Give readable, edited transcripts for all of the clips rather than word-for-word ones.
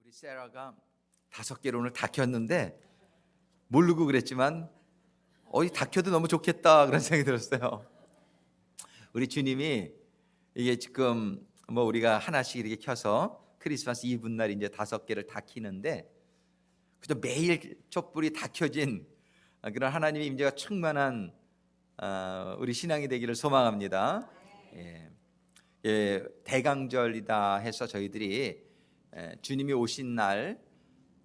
우리 세라가 5개를 오늘 다 켰는데 모르고 그랬지만 다 켜도 너무 좋겠다 그런 생각이 들었어요. 우리 주님이 이게 지금 우리가 하나씩 이렇게 켜서 크리스마스 이브날 이제 5개를 다 켜는데 그저 매일 촛불이 다 켜진 그런 하나님의 임재가 충만한 우리 신앙이 되기를 소망합니다. 대강절이다 해서 저희들이 주님이 오신 날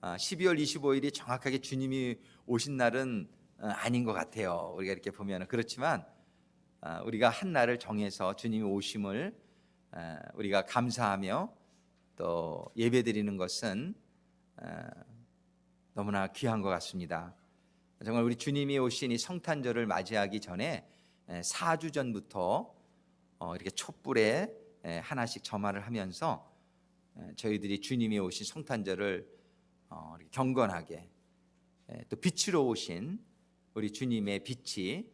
12월 25일이 정확하게 주님이 오신 날은 아닌 것 같아요. 우리가 이렇게 보면 그렇지만 우리가 한 날을 정해서 주님이 오심을 우리가 감사하며 또 예배드리는 것은 너무나 귀한 것 같습니다. 정말 우리 주님이 오신 이 성탄절을 맞이하기 전에 4주 전부터 이렇게 촛불에 하나씩 점화를 하면서 저희들이 주님이 오신 성탄절을 경건하게 또 빛으로 오신 우리 주님의 빛이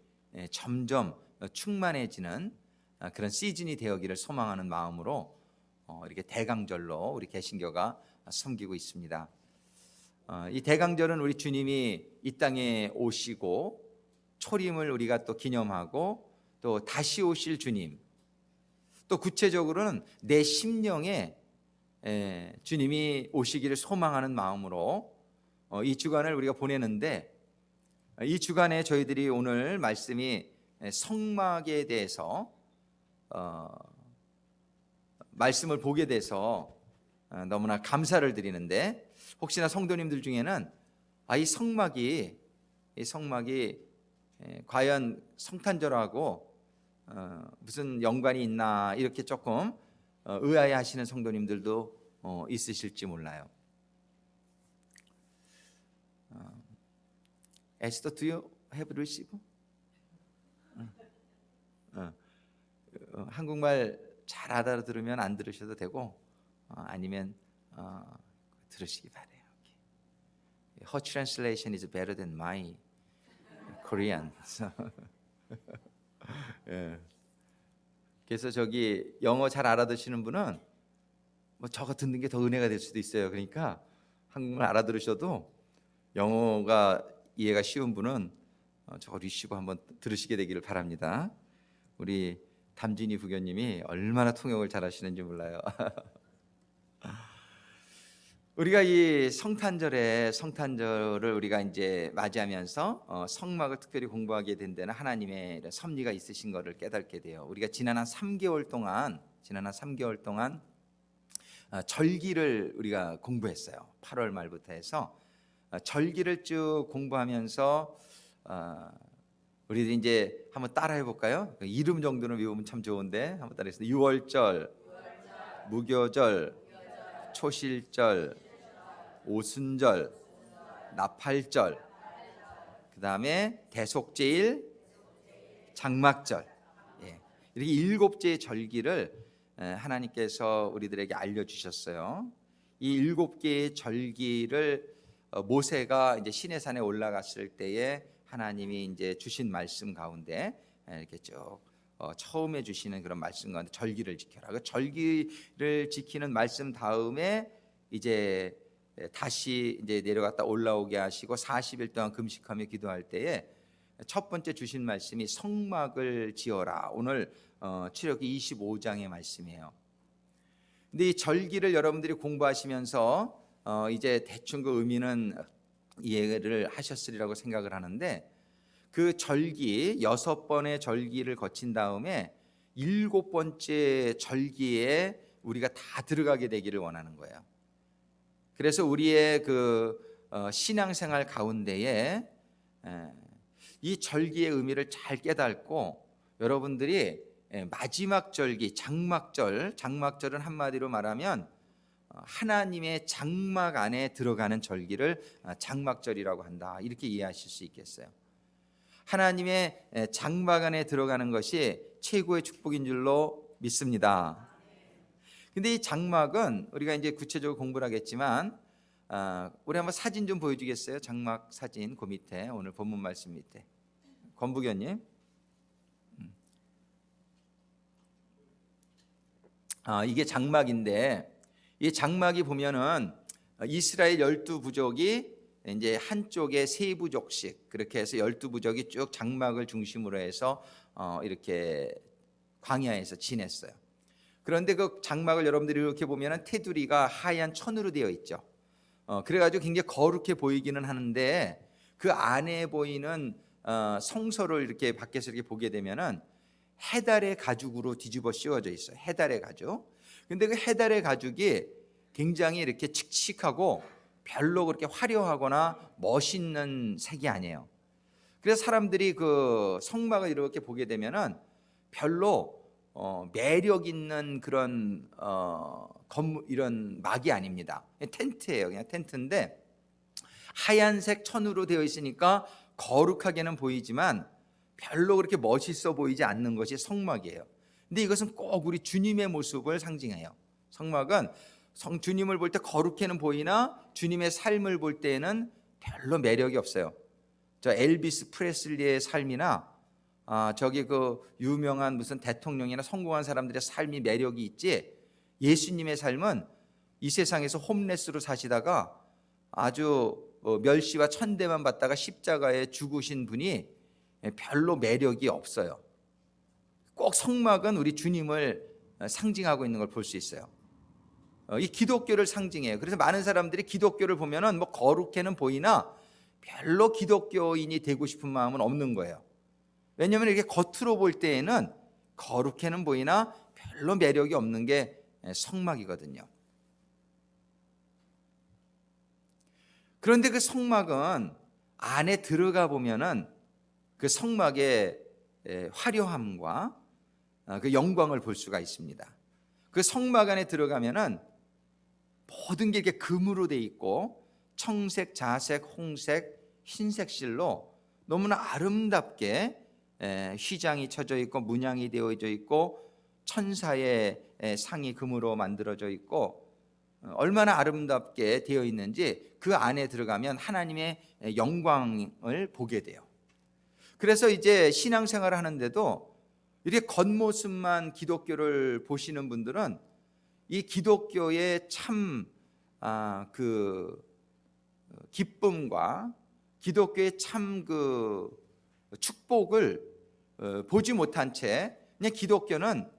점점 충만해지는 그런 시즌이 되어기를 소망하는 마음으로 이렇게 대강절로 우리 개신교가 섬기고 있습니다. 이 대강절은 우리 주님이 이 땅에 오시고 초림을 우리가 또 기념하고 또 다시 오실 주님, 또 구체적으로는 내 심령에 주님이 오시기를 소망하는 마음으로 이 주간을 우리가 보내는데, 이 주간에 저희들이 오늘 말씀이 성막에 대해서 말씀을 보게 돼서 너무나 감사를 드리는데, 혹시나 성도님들 중에는 이 성막이 과연 성탄절하고 무슨 연관이 있나 이렇게 조금 의아해하시는 성도님들도 있으실지 몰라요. Esther, do you have received? 한국말 잘 알아들으면 안 들으셔도 되고 아니면 들으시기 바래요. Her translation is better than my Korean. 그래서 저기 영어 잘 알아듣시는 분은 저거 듣는 게 더 은혜가 될 수도 있어요. 그러니까 한국말 알아들으셔도 영어가 이해가 쉬운 분은 저거 리시브 한번 들으시게 되기를 바랍니다. 우리 담진이 부교님이 얼마나 통역을 잘하시는지 몰라요. 우리가 이 성탄절을 우리가 이제 맞이하면서 성막을 특별히 공부하게 된 데는 하나님의 섭리가 있으신 것을 깨닫게 돼요. 우리가 지난 한 3개월 동안 절기를 우리가 공부했어요. 8월 말부터 해서 절기를 쭉 공부하면서 우리들이 이제 한번 따라해 볼까요? 이름 정도는 외우면 참 좋은데 한번 따라해서 유월절, 무교절, 초실절, 오순절, 나팔절, 그 다음에 대속제일, 장막절, 이렇게 7개의 절기를 하나님께서 우리들에게 알려주셨어요. 이 7개의 절기를 모세가 이제 시내산에 올라갔을 때에 하나님이 이제 주신 말씀 가운데 이렇게 쭉 처음에 주시는 그런 말씀 가운데 절기를 지켜라. 그 절기를 지키는 말씀 다음에 이제 다시 이제 내려갔다 올라오게 하시고 40일 동안 금식하며 기도할 때에 첫 번째 주신 말씀이 성막을 지어라. 오늘 출애굽기 25장의 말씀이에요. 근데 이 절기를 여러분들이 공부하시면서 이제 대충 그 의미는 이해를 하셨으리라고 생각을 하는데, 그 절기 6번의 절기를 거친 다음에 7번째 절기에 우리가 다 들어가게 되기를 원하는 거예요. 그래서 우리의 그 신앙생활 가운데에 이 절기의 의미를 잘 깨닫고 여러분들이 마지막 절기 장막절은 한마디로 말하면 하나님의 장막 안에 들어가는 절기를 장막절이라고 한다, 이렇게 이해하실 수 있겠어요. 하나님의 장막 안에 들어가는 것이 최고의 축복인 줄로 믿습니다. 근데 이 장막은 우리가 이제 구체적으로 공부를 하겠지만 우리 한번 사진 좀 보여주겠어요? 장막 사진 그 밑에, 오늘 본문 말씀 밑에 권부견님. 이게 장막인데, 이 장막이 보면은 이스라엘 12부족이 이제 한쪽에 세 부족씩 그렇게 해서 12부족이 쭉 장막을 중심으로 해서 이렇게 광야에서 지냈어요. 그런데 그 장막을 여러분들이 이렇게 보면은 테두리가 하얀 천으로 되어 있죠. 그래가지고 굉장히 거룩해 보이기는 하는데 그 안에 보이는 성소를 이렇게 밖에서 이렇게 보게 되면은 해달의 가죽으로 뒤집어 씌워져 있어요. 해달의 가죽. 근데 그 해달의 가죽이 굉장히 이렇게 칙칙하고 별로 그렇게 화려하거나 멋있는 색이 아니에요. 그래서 사람들이 그 성막을 이렇게 보게 되면은 별로 매력 있는 그런 건물 이런 막이 아닙니다. 텐트예요. 그냥 텐트인데 하얀색 천으로 되어 있으니까 거룩하게는 보이지만 별로 그렇게 멋있어 보이지 않는 것이 성막이에요. 근데 이것은 꼭 우리 주님의 모습을 상징해요. 성막은 주님을 볼 때 거룩해는 보이나 주님의 삶을 볼 때에는 별로 매력이 없어요. 저 엘비스 프레슬리의 삶이나 저기 그 유명한 무슨 대통령이나 성공한 사람들의 삶이 매력이 있지, 예수님의 삶은 이 세상에서 홈레스로 사시다가 아주 멸시와 천대만 받다가 십자가에 죽으신 분이 별로 매력이 없어요. 꼭 성막은 우리 주님을 상징하고 있는 걸 볼 수 있어요. 이 기독교를 상징해요. 그래서 많은 사람들이 기독교를 보면은 뭐 거룩해는 보이나 별로 기독교인이 되고 싶은 마음은 없는 거예요. 왜냐하면 이렇게 겉으로 볼 때에는 거룩해는 보이나 별로 매력이 없는 게 성막이거든요. 그런데 그 성막은 안에 들어가 보면은 그 성막의 화려함과 그 영광을 볼 수가 있습니다. 그 성막 안에 들어가면은 모든 게 이렇게 금으로 돼 있고 청색, 자색, 홍색, 흰색 실로 너무나 아름답게 휘장이 쳐져 있고 문양이 되어져 있고 천사의 상이 금으로 만들어져 있고 얼마나 아름답게 되어 있는지 그 안에 들어가면 하나님의 영광을 보게 돼요. 그래서 이제 신앙생활을 하는데도 이렇게 겉모습만 기독교를 보시는 분들은 이 기독교의 참 그 기쁨과 기독교의 참 그 축복을 보지 못한 채 그냥 기독교는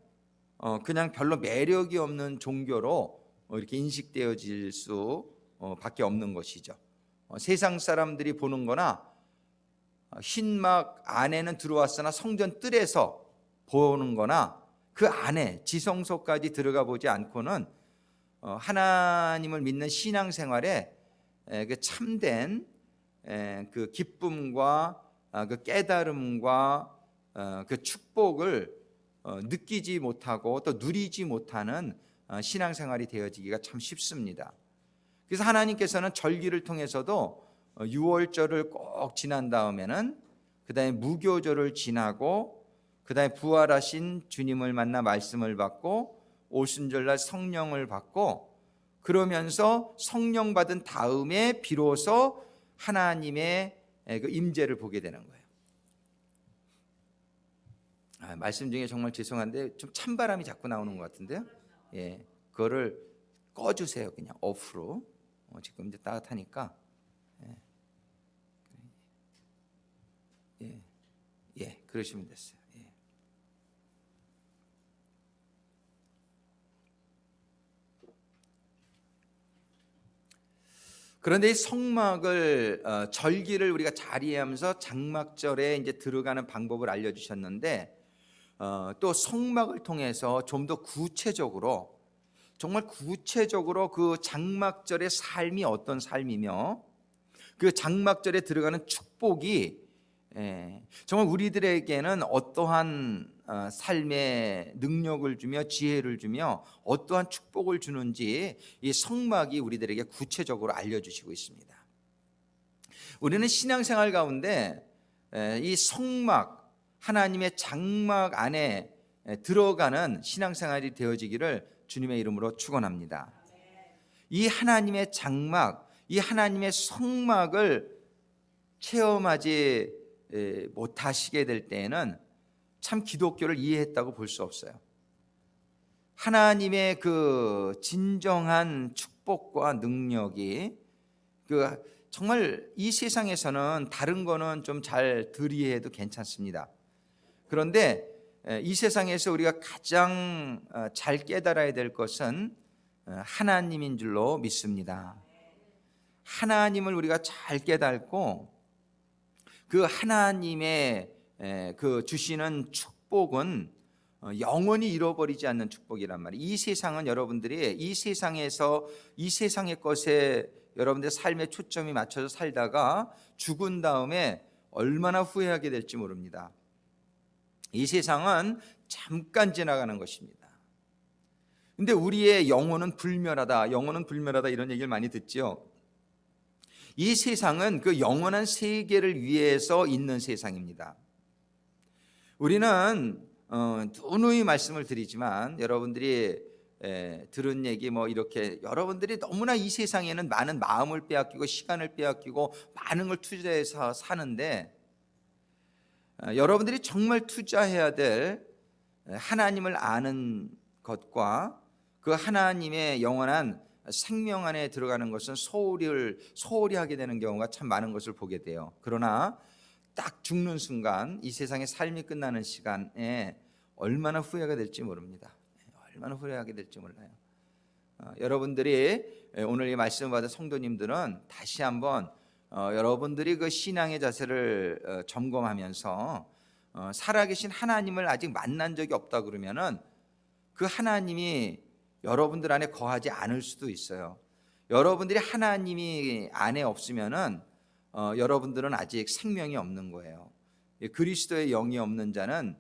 그냥 별로 매력이 없는 종교로 이렇게 인식되어질 수 밖에 없는 것이죠. 세상 사람들이 보는 거나 흰막 안에는 들어왔으나 성전 뜰에서 보는 거나 그 안에 지성소까지 들어가 보지 않고는 하나님을 믿는 신앙생활에 그 참된 그 기쁨과 그 깨달음과 그 축복을 느끼지 못하고 또 누리지 못하는 신앙생활이 되어지기가 참 쉽습니다. 그래서 하나님께서는 절기를 통해서도 유월절을 꼭 지난 다음에는 그 다음에 무교절을 지나고 그 다음에 부활하신 주님을 만나 말씀을 받고 오순절날 성령을 받고 그러면서 성령 받은 다음에 비로소 하나님의 그 임재를 보게 되는 거예요. 말씀 중에 정말 죄송한데 좀 찬바람이 자꾸 나오는 것 같은데요. 예, 그거를 꺼주세요. 그냥 오프로. 지금 이제 따뜻하니까. 그러시면 됐어요. 그런데 이 성막을 절기를 우리가 잘 이해하면서 장막절에 이제 들어가는 방법을 알려주셨는데 또 성막을 통해서 좀 더 구체적으로 정말 구체적으로 그 장막절의 삶이 어떤 삶이며 그 장막절에 들어가는 축복이 정말 우리들에게는 어떠한 삶의 능력을 주며 지혜를 주며 어떠한 축복을 주는지 이 성막이 우리들에게 구체적으로 알려주시고 있습니다. 우리는 신앙생활 가운데 이 성막, 하나님의 장막 안에 들어가는 신앙생활이 되어지기를 주님의 이름으로 축원합니다. 이 하나님의 장막, 이 하나님의 성막을 체험하지 못하시게 될 때에는 참 기독교를 이해했다고 볼 수 없어요. 하나님의 그 진정한 축복, 축복과 능력이 정말 이 세상에서는 다른 거는 좀 잘 덜 이해해도 괜찮습니다. 그런데 이 세상에서 우리가 가장 잘 깨달아야 될 것은 하나님인 줄로 믿습니다. 하나님을 우리가 잘 깨닫고 그 하나님의 그 주시는 축복은 영원히 잃어버리지 않는 축복이란 말이에요. 이 세상은 여러분들이 이 세상에서 이 세상의 것에 여러분들의 삶의 초점이 맞춰서 살다가 죽은 다음에 얼마나 후회하게 될지 모릅니다. 이 세상은 잠깐 지나가는 것입니다. 근데 우리의 영혼은 불멸하다, 영혼은 불멸하다 이런 얘기를 많이 듣죠. 이 세상은 그 영원한 세계를 위해서 있는 세상입니다. 우리는 누누이 말씀을 드리지만 여러분들이 들은 얘기 이렇게 여러분들이 너무나 이 세상에는 많은 마음을 빼앗기고 시간을 빼앗기고 많은 걸 투자해서 사는데 여러분들이 정말 투자해야 될 하나님을 아는 것과 그 하나님의 영원한 생명 안에 들어가는 것은 소홀히 하게 되는 경우가 참 많은 것을 보게 돼요. 그러나 딱 죽는 순간 이 세상의 삶이 끝나는 시간에 얼마나 후회가 될지 모릅니다. 얼마나 후회하게 될지 몰라요. 여러분들이 오늘 이 말씀을 받은 성도님들은 다시 한번 여러분들이 그 신앙의 자세를 점검하면서 살아계신 하나님을 아직 만난 적이 없다 그러면은 그 하나님이 여러분들 안에 거하지 않을 수도 있어요. 여러분들이 하나님이 안에 없으면은 여러분들은 아직 생명이 없는 거예요. 그리스도의 영이 없는 자는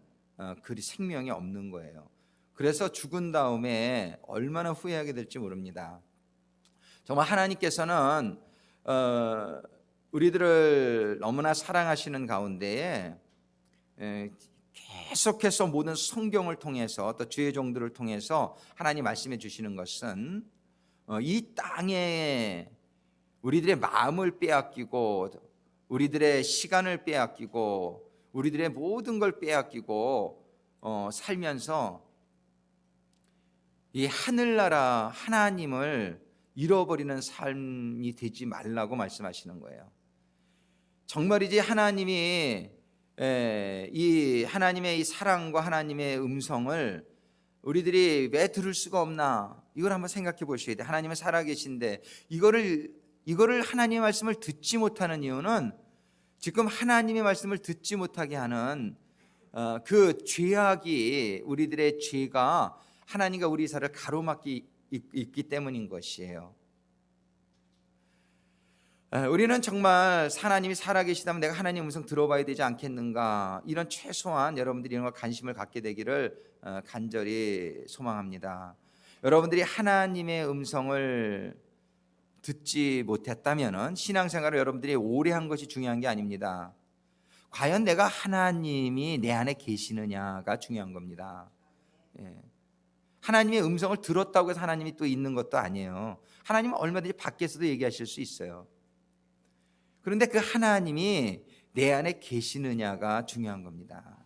생명이 없는 거예요. 그래서 죽은 다음에 얼마나 후회하게 될지 모릅니다. 정말 하나님께서는 우리들을 너무나 사랑하시는 가운데에 계속해서 모든 성경을 통해서 또 주의 종들을 통해서 하나님 말씀해 주시는 것은 이 땅에 우리들의 마음을 빼앗기고 우리들의 시간을 빼앗기고 우리들의 모든 걸 빼앗기고 살면서 이 하늘나라 하나님을 잃어버리는 삶이 되지 말라고 말씀하시는 거예요. 정말이지 하나님이 이 하나님의 이 사랑과 하나님의 음성을 우리들이 왜 들을 수가 없나, 이걸 한번 생각해 보셔야 돼요. 하나님은 살아계신데 이거를 하나님의 말씀을 듣지 못하는 이유는 지금 하나님의 말씀을 듣지 못하게 하는 그 죄악이, 우리들의 죄가 하나님과 우리 사를 가로막기 있기 때문인 것이에요. 우리는 정말 하나님이 살아계시다면 내가 하나님의 음성 들어봐야 되지 않겠는가, 이런 최소한 여러분들이 이런 걸 관심을 갖게 되기를 간절히 소망합니다. 여러분들이 하나님의 음성을 듣지 못했다면 신앙생활을 여러분들이 오래 한 것이 중요한 게 아닙니다. 과연 내가 하나님이 내 안에 계시느냐가 중요한 겁니다. 하나님의 음성을 들었다고 해서 하나님이 또 있는 것도 아니에요. 하나님은 얼마든지 밖에서도 얘기하실 수 있어요. 그런데 그 하나님이 내 안에 계시느냐가 중요한 겁니다.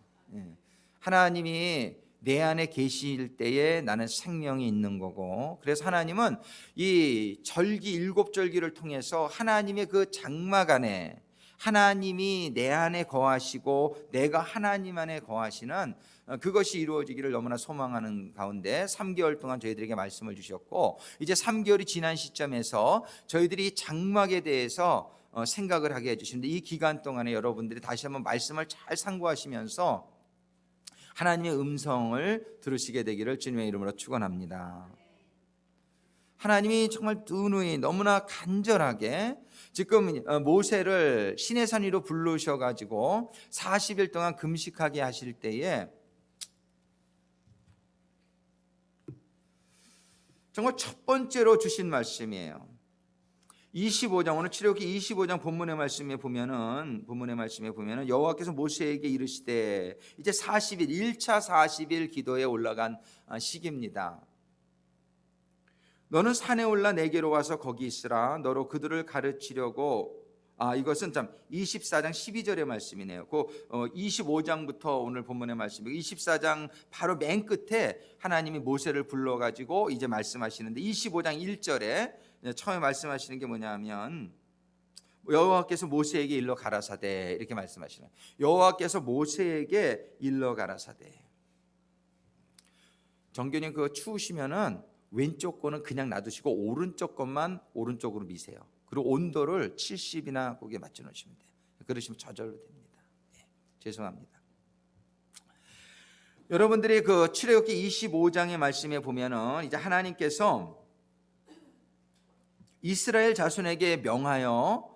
하나님이 내 안에 계실 때에 나는 생명이 있는 거고, 그래서 하나님은 이 절기, 일곱 절기를 통해서 하나님의 그 장막 안에 하나님이 내 안에 거하시고 내가 하나님 안에 거하시는 그것이 이루어지기를 너무나 소망하는 가운데 3개월 동안 저희들에게 말씀을 주셨고, 이제 3개월이 지난 시점에서 저희들이 장막에 대해서 생각을 하게 해주시는데, 이 기간 동안에 여러분들이 다시 한번 말씀을 잘 상고하시면서 하나님의 음성을 들으시게 되기를 주님의 이름으로 축원합니다. 하나님이 정말 누누이 너무나 간절하게 지금 모세를 시내산 위로 부르셔가지고 40일 동안 금식하게 하실 때에 정말 첫 번째로 주신 말씀이에요. 25장, 오늘 출애굽기 25장 본문의 말씀에 보면은 여호와께서 모세에게 이르시되, 이제 40일 1차 40일 기도에 올라간 시기입니다. 너는 산에 올라 내게로 와서 거기 있으라. 너로 그들을 가르치려고, 이것은 참 24장 12절의 말씀이네요. 그 25장부터 오늘 본문의 말씀이고, 24장 바로 맨 끝에 하나님이 모세를 불러가지고 이제 말씀하시는데, 25장 1절에 처음에 말씀하시는 게 뭐냐면 여호와께서 모세에게 일러 가라사대 이렇게 말씀하시는 거예요. 여호와께서 모세에게 일러 가라사대. 정교님 그거 추우시면은 왼쪽 거는 그냥 놔두시고 오른쪽 것만 오른쪽으로 미세요. 그리고 온도를 70이나 거기에 맞춰 놓으시면 돼요. 그러시면 저절로 됩니다. 죄송합니다. 여러분들이 그 출애굽기 25장의 말씀에 보면은 이제 하나님께서 이스라엘 자손에게 명하여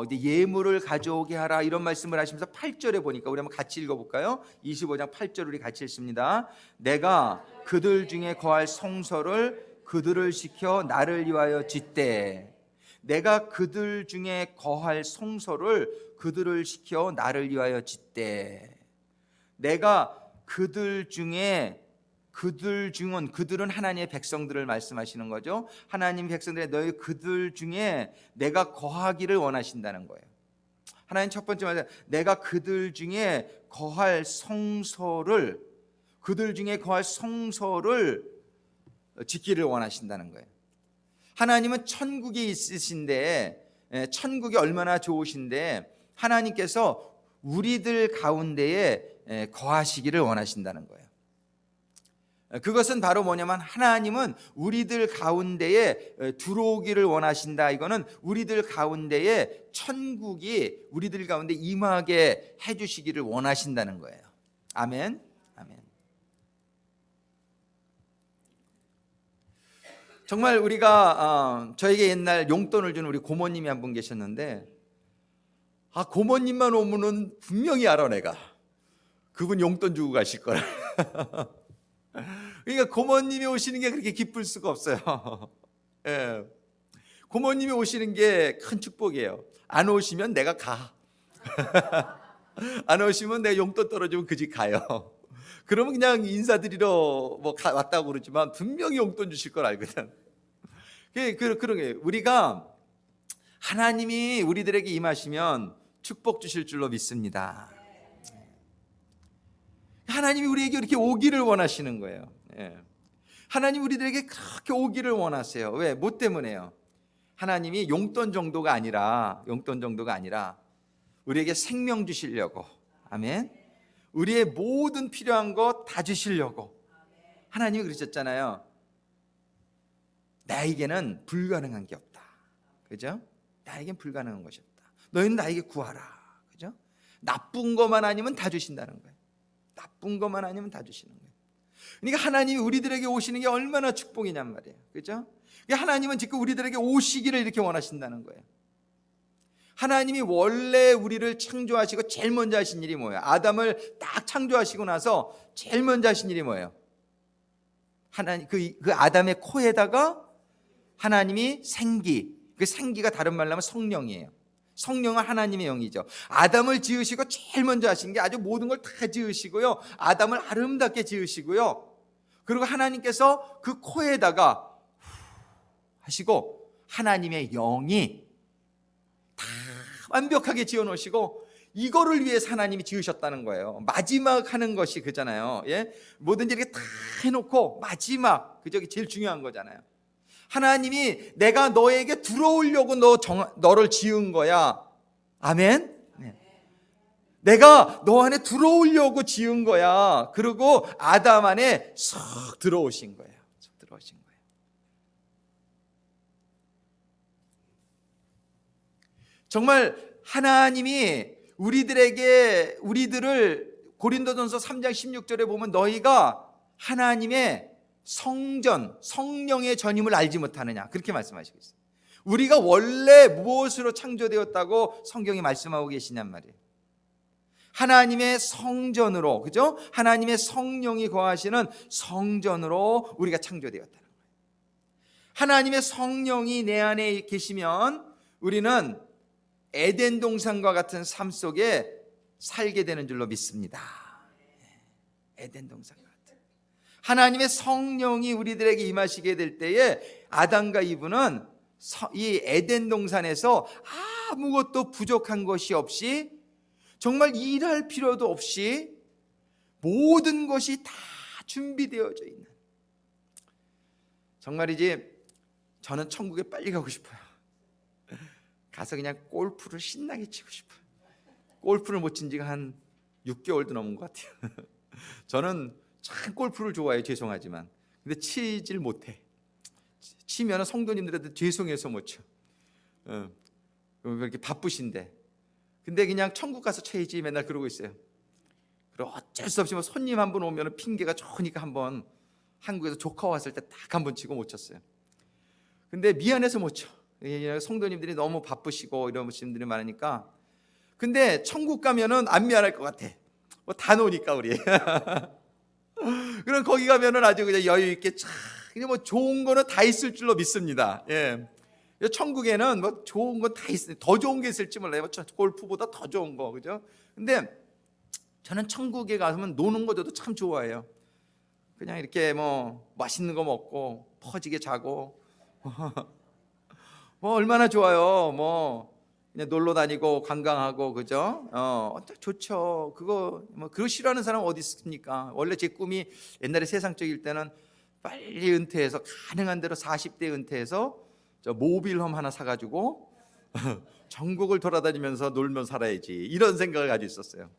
이제 예물을 가져오게 하라 이런 말씀을 하시면서 8절에 보니까 우리 한번 같이 읽어볼까요? 25장 8절 우리 같이 읽습니다. 내가 그들 중에 거할 성소를 그들을 시켜 나를 위하여 짓되. 내가 그들 중에 거할 성소를 그들을 시켜 나를 위하여 짓되. 내가 그들 중에 그들은 하나님의 백성들을 말씀하시는 거죠. 하나님 백성들의 너희 그들 중에 내가 거하기를 원하신다는 거예요. 하나님 첫 번째 말씀, 내가 그들 중에 거할 성소를 짓기를 원하신다는 거예요. 하나님은 천국에 있으신데 천국이 얼마나 좋으신데 하나님께서 우리들 가운데에 거하시기를 원하신다는 거예요. 그것은 바로 뭐냐면 하나님은 우리들 가운데에 들어오기를 원하신다. 이거는 우리들 가운데에 천국이 우리들 가운데 임하게 해주시기를 원하신다는 거예요. 아멘. 아멘. 정말 우리가 저에게 옛날 용돈을 준 우리 고모님이 한 분 계셨는데 고모님만 오면은 분명히 알아 내가 그분 용돈 주고 가실 거라. 그러니까 고모님이 오시는 게 그렇게 기쁠 수가 없어요. 예. 고모님이 오시는 게 큰 축복이에요. 안 오시면 내가 가. 안 오시면 내가 용돈 떨어지면 그 집 가요. 그러면 그냥 인사드리러 왔다고 그러지만 분명히 용돈 주실 걸 알거든. 그런 게 우리가 하나님이 우리들에게 임하시면 축복 주실 줄로 믿습니다. 하나님이 우리에게 이렇게 오기를 원하시는 거예요. 하나님 우리들에게 그렇게 오기를 원하세요. 왜? 뭐 때문에요? 하나님이 용돈 정도가 아니라 우리에게 생명 주시려고. 아멘. 우리의 모든 필요한 것 다 주시려고. 하나님이 그러셨잖아요. 나에게는 불가능한 게 없다. 그죠? 나에겐 불가능한 것이 없다. 너희는 나에게 구하라. 그죠? 나쁜 것만 아니면 다 주신다는 거예요. 나쁜 것만 아니면 다 주시는 거예요. 그러니까 하나님이 우리들에게 오시는 게 얼마나 축복이냔 말이에요. 그죠? 하나님은 지금 우리들에게 오시기를 이렇게 원하신다는 거예요. 하나님이 원래 우리를 창조하시고 제일 먼저 하신 일이 뭐예요? 아담을 딱 창조하시고 나서 제일 먼저 하신 일이 뭐예요? 하나님 그 아담의 코에다가 하나님이 그 생기가 다른 말로 하면 성령이에요. 성령은 하나님의 영이죠. 아담을 지으시고 제일 먼저 하신 게 아주 모든 걸 다 지으시고요. 아담을 아름답게 지으시고요. 그리고 하나님께서 그 코에다가 하시고 하나님의 영이 다 완벽하게 지어놓으시고 이거를 위해서 하나님이 지으셨다는 거예요. 마지막 하는 것이 그잖아요. 예? 뭐든지 이렇게 다 해놓고 마지막 그저기 제일 중요한 거잖아요. 하나님이 내가 너에게 들어오려고 너를 지은 거야. 아멘. 네. 내가 너 안에 들어오려고 지은 거야. 그리고 아담 안에 쏙 들어오신 거예요. 쏙 들어오신 거예요. 정말 하나님이 우리들을 고린도전서 3장 16절에 보면 너희가 하나님의 성령의 전임을 알지 못하느냐 그렇게 말씀하시고 있어요. 우리가 원래 무엇으로 창조되었다고 성경이 말씀하고 계시냔 말이에요. 하나님의 성전으로, 그죠? 하나님의 성령이 거하시는 성전으로 우리가 창조되었다는 거예요. 하나님의 성령이 내 안에 계시면 우리는 에덴 동산과 같은 삶 속에 살게 되는 줄로 믿습니다. 에덴 동산. 하나님의 성령이 우리들에게 임하시게 될 때에 아담과 이브는 이 에덴 동산에서 아무것도 부족한 것이 없이 정말 일할 필요도 없이 모든 것이 다 준비되어져 있는 정말이지 저는 천국에 빨리 가고 싶어요. 가서 그냥 골프를 신나게 치고 싶어요. 골프를 못 친 지가 한 6개월도 넘은 것 같아요. 저는 참 골프를 좋아해요. 죄송하지만. 근데 치질 못해. 치면 성도님들한테 죄송해서 못 쳐. 그렇게 바쁘신데. 근데 그냥 천국 가서 쳐야지 맨날 그러고 있어요. 그리고 어쩔 수 없이 뭐 손님 한 분 오면 핑계가 좋으니까 한번 한국에서 조카 왔을 때 딱 한 번 치고 못 쳤어요. 근데 미안해서 못 쳐. 성도님들이 너무 바쁘시고 이런 분들이 많으니까. 근데 천국 가면은 안 미안할 것 같아. 뭐 다 노니까 우리. 그럼 거기 가면은 아주 그냥 여유 있게 참 그냥 뭐 좋은 거는 다 있을 줄로 믿습니다. 예. 천국에는 뭐 좋은 건 다 있어요. 더 좋은 게 있을지 몰라요. 골프보다 더 좋은 거, 그죠? 근데 저는 천국에 가면 노는 것도 참 좋아해요. 그냥 이렇게 뭐 맛있는 거 먹고 퍼지게 자고 뭐 얼마나 좋아요. 뭐 그냥 놀러 다니고 관광하고, 그죠? 좋죠. 그거 뭐 그거 싫어하는 사람 어디 있습니까? 원래 제 꿈이 옛날에 세상적일 때는 빨리 은퇴해서 가능한 대로 40대 은퇴해서 저 모빌홈 하나 사가지고 전국을 돌아다니면서 놀면 살아야지, 이런 생각을 가지고 있었어요.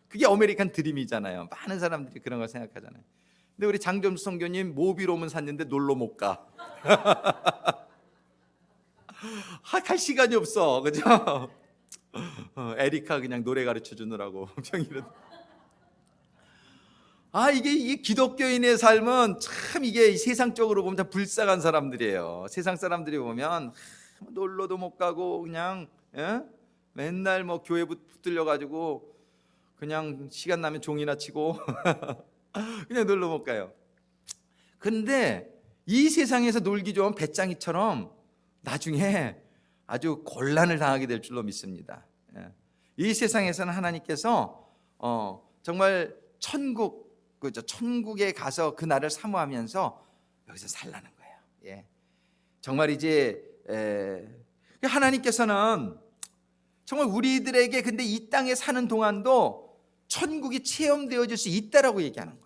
그게 아메리칸 드림이잖아요. 많은 사람들이 그런 걸 생각하잖아요. 근데 우리 장점수 선교님 모빌홈은 샀는데 놀러 못 가. 갈 시간이 없어, 그죠? 에리카 그냥 노래 가르쳐 주느라고 평일은. 이게 기독교인의 삶은 참 이게 세상적으로 보면 참 불쌍한 사람들이에요. 세상 사람들이 보면 놀러도 못 가고 그냥 맨날 뭐 교회 붙들려 가지고 그냥 시간 나면 종이나 치고 그냥 놀러 못 가요. 근데 이 세상에서 놀기 좋은 배짱이처럼 나중에 아주 곤란을 당하게 될 줄로 믿습니다. 이 세상에서는 하나님께서 정말 천국에 가서 그 날을 사모하면서 여기서 살라는 거예요. 정말 이제 하나님께서는 정말 우리들에게 근데 이 땅에 사는 동안도 천국이 체험되어질 수 있다라고 얘기하는 거예요.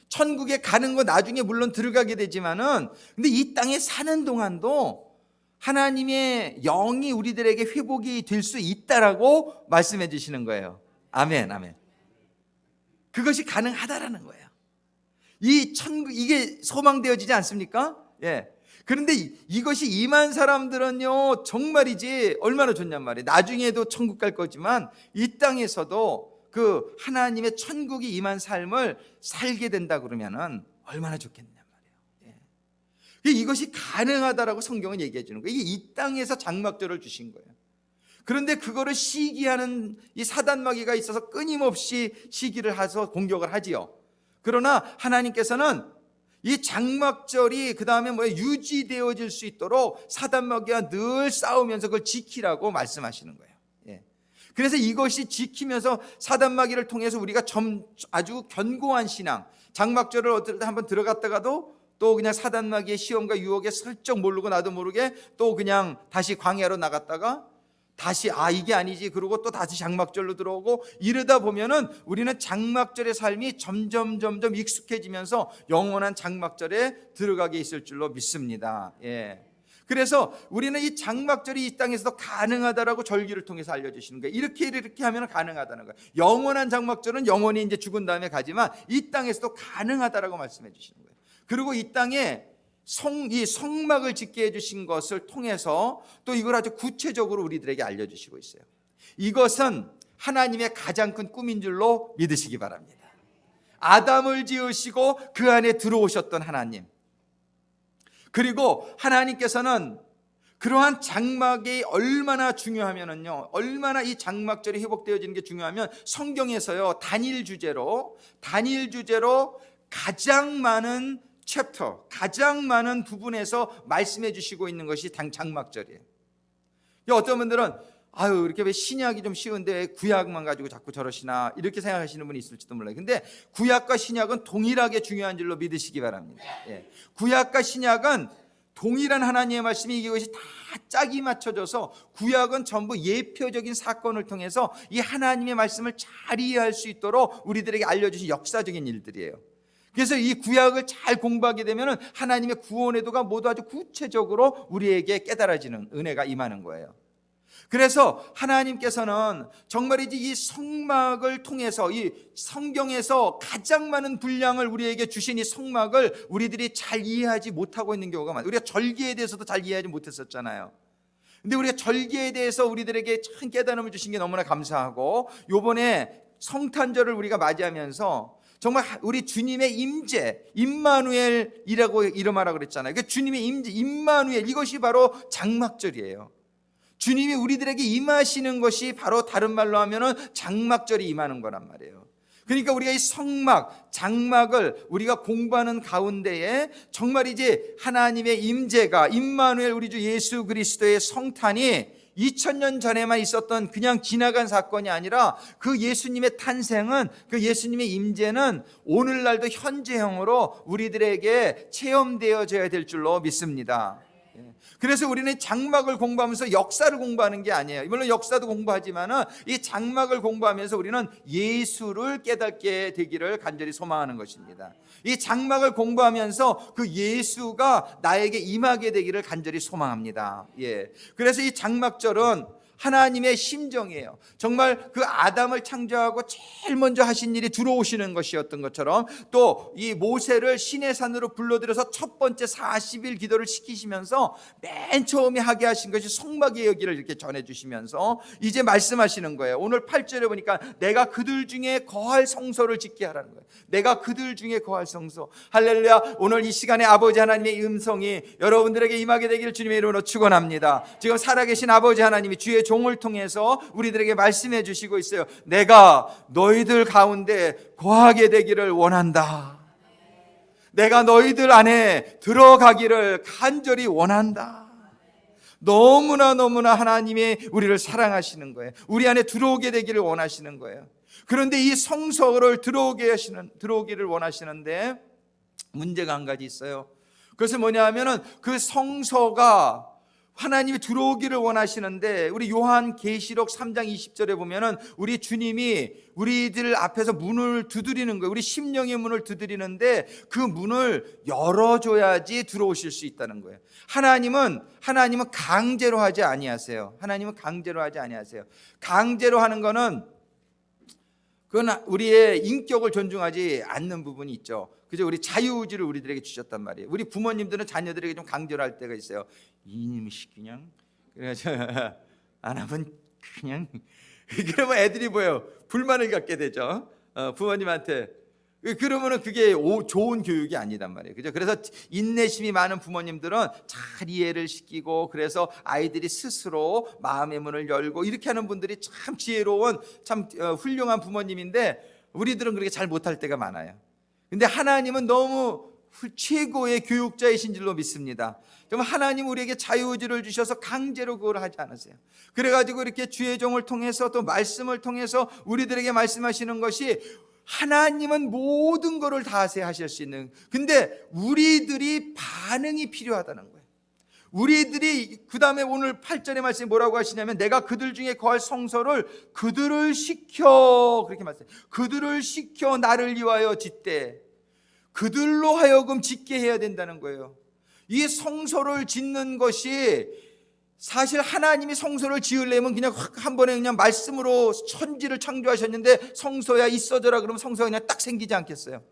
천국에 가는 거 나중에 물론 들어가게 되지만은 근데 이 땅에 사는 동안도 하나님의 영이 우리들에게 회복이 될 수 있다라고 말씀해 주시는 거예요. 아멘, 아멘. 그것이 가능하다라는 거예요. 이 천국, 이게 소망되어지지 않습니까? 그런데 이것이 임한 사람들은요, 정말이지 얼마나 좋냔 말이에요. 나중에도 천국 갈 거지만 이 땅에서도 그 하나님의 천국이 임한 삶을 살게 된다 그러면은 얼마나 좋겠냐 말이에요. 이것이 가능하다라고 성경은 얘기해 주는 거예요. 이게 이 땅에서 장막절을 주신 거예요. 그런데 그거를 시기하는 이 사단마귀가 있어서 끊임없이 시기를 해서 공격을 하지요. 그러나 하나님께서는 이 장막절이 그 다음에 유지되어질 수 있도록 사단마귀와 늘 싸우면서 그걸 지키라고 말씀하시는 거예요. 그래서 이것이 지키면서 사단마귀를 통해서 우리가 아주 견고한 신앙, 장막절을 어떨 때 한번 들어갔다가도 또 그냥 사단마귀의 시험과 유혹에 슬쩍 모르고 나도 모르게 또 그냥 다시 광야로 나갔다가 다시 이게 아니지 그러고 또 다시 장막절로 들어오고, 이러다 보면은 우리는 장막절의 삶이 점점 익숙해지면서 영원한 장막절에 들어가게 있을 줄로 믿습니다. 그래서 우리는 이 장막절이 이 땅에서도 가능하다라고 절기를 통해서 알려주시는 거예요. 이렇게 하면 가능하다는 거예요. 영원한 장막절은 영원히 이제 죽은 다음에 가지만 이 땅에서도 가능하다라고 말씀해 주시는 거예요. 그리고 이 땅에 이 성막을 짓게 해주신 것을 통해서 또 이걸 아주 구체적으로 우리들에게 알려주시고 있어요. 이것은 하나님의 가장 큰 꿈인 줄로 믿으시기 바랍니다. 아담을 지으시고 그 안에 들어오셨던 하나님, 그리고 하나님께서는 그러한 장막이 얼마나 중요하면은요, 얼마나 이 장막절이 회복되어지는 게 중요하면 성경에서요 단일 주제로 가장 많은 챕터, 가장 많은 부분에서 말씀해 주시고 있는 것이 장막절이에요. 어떤 분들은 이렇게 왜 신약이 좀 쉬운데 왜 구약만 가지고 자꾸 저러시나 이렇게 생각하시는 분이 있을지도 몰라요. 근데 구약과 신약은 동일하게 중요한 줄로 믿으시기 바랍니다. 구약과 신약은 동일한 하나님의 말씀이 이것이 다 짝이 맞춰져서 구약은 전부 예표적인 사건을 통해서 이 하나님의 말씀을 잘 이해할 수 있도록 우리들에게 알려주신 역사적인 일들이에요. 그래서 이 구약을 잘 공부하게 되면 하나님의 구원의 도가 모두 아주 구체적으로 우리에게 깨달아지는 은혜가 임하는 거예요. 그래서 하나님께서는 정말이지 이 성막을 통해서 이 성경에서 가장 많은 분량을 우리에게 주신 이 성막을 우리들이 잘 이해하지 못하고 있는 경우가 많아요. 우리가 절기에 대해서도 잘 이해하지 못했었잖아요. 근데 우리가 절기에 대해서 우리들에게 참 깨달음을 주신 게 너무나 감사하고, 요번에 성탄절을 우리가 맞이하면서 정말 우리 주님의 임재, 임마누엘이라고 이름하라고 그랬잖아요. 그 주님의 임재, 임마누엘, 이것이 바로 장막절이에요. 주님이 우리들에게 임하시는 것이 바로 다른 말로 하면은 장막절이 임하는 거란 말이에요. 그러니까 우리가 이 성막, 장막을 우리가 공부하는 가운데에 정말 이제 하나님의 임재가, 임마누엘 우리 주 예수 그리스도의 성탄이 2000년 전에만 있었던 그냥 지나간 사건이 아니라 그 예수님의 탄생은, 그 예수님의 임재는 오늘날도 현재형으로 우리들에게 체험되어져야 될 줄로 믿습니다. 그래서 우리는 장막을 공부하면서 역사를 공부하는 게 아니에요. 물론 역사도 공부하지만은 이 장막을 공부하면서 우리는 예수를 깨닫게 되기를 간절히 소망하는 것입니다. 이 장막을 공부하면서 그 예수가 나에게 임하게 되기를 간절히 소망합니다. 그래서 이 장막절은 하나님의 심정이에요. 정말 그 아담을 창조하고 제일 먼저 하신 일이 들어오시는 것이었던 것처럼, 또 이 모세를 시내 산으로 불러들여서 첫 번째 40일 기도를 시키시면서 맨 처음에 하게 하신 것이 성막의 여기를 이렇게 전해주시면서 이제 말씀하시는 거예요. 오늘 8절에 보니까 내가 그들 중에 거할 성소를 짓게 하라는 거예요. 내가 그들 중에 거할 성소. 할렐루야. 오늘 이 시간에 아버지 하나님의 음성이 여러분들에게 임하게 되기를 주님의 이름으로 축원합니다. 지금 살아계신 아버지 하나님이 주의 종을 통해서 우리들에게 말씀해 주시고 있어요. 내가 너희들 가운데 거하게 되기를 원한다. 내가 너희들 안에 들어가기를 간절히 원한다. 너무나 하나님이 우리를 사랑하시는 거예요. 우리 안에 들어오게 되기를 원하시는 거예요. 그런데 이 성소를 들어오기를 원하시는데 문제가 한 가지 있어요. 그것은 뭐냐 하면은 그 성소가 하나님이 들어오기를 원하시는데, 우리 요한계시록 3장 20절에 보면은 우리 주님이 우리들 앞에서 문을 두드리는 거예요. 우리 심령의 문을 두드리는데 그 문을 열어줘야지 들어오실 수 있다는 거예요. 하나님은 강제로 하지 아니하세요. 하나님은 강제로 하지 아니하세요. 강제로 하는 거는 그건 우리의 인격을 존중하지 않는 부분이 있죠. 그죠? 우리 자유의지를 우리들에게 주셨단 말이에요. 우리 부모님들은 자녀들에게 좀 강제로 할 때가 있어요. 이놈이 그냥 그래서 안 하면 그냥 그러면 애들이 뭐예요? 불만을 갖게 되죠. 부모님한테. 그러면은 그게 좋은 교육이 아니단 말이에요. 그죠? 그래서 인내심이 많은 부모님들은 잘 이해를 시키고, 그래서 아이들이 스스로 마음의 문을 열고 이렇게 하는 분들이 참 지혜로운, 참 훌륭한 부모님인데, 우리들은 그렇게 잘 못할 때가 많아요. 근데 하나님은 너무 최고의 교육자이신 줄로 믿습니다. 그럼 하나님 우리에게 자유의지를 주셔서 강제로 그걸 하지 않으세요. 그래가지고 이렇게 주의 종을 통해서 또 말씀을 통해서 우리들에게 말씀하시는 것이, 하나님은 모든 것을 다 하실 수 있는, 근데 우리들이 반응이 필요하다는 거예요. 우리들이 그 다음에 오늘 8절의 말씀이 뭐라고 하시냐면, 내가 그들 중에 거할 성소를 그들을 시켜, 그렇게 말씀해요. 그들을 시켜 나를 위하여 짓되, 그들로 하여금 짓게 해야 된다는 거예요. 이 성소를 짓는 것이, 사실 하나님이 성소를 지으려면 그냥 한 번에 그냥 말씀으로 천지를 창조하셨는데 성소야 있어져라 그러면 성소가 그냥 딱 생기지 않겠어요?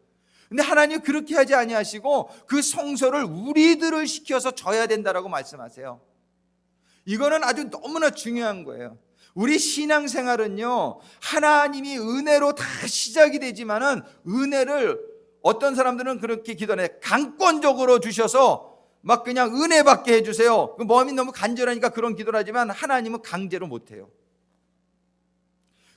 근데 하나님은 그렇게 하지 아니하시고 그 성소를 우리들을 시켜서 져야 된다라고 말씀하세요. 이거는 아주 너무나 중요한 거예요. 우리 신앙생활은요, 하나님이 은혜로 다 시작이 되지만은 은혜를 어떤 사람들은 그렇게 기도해, 강권적으로 주셔서 막 그냥 은혜 받게 해주세요. 마음이 너무 간절하니까 그런 기도를 하지만 하나님은 강제로 못해요.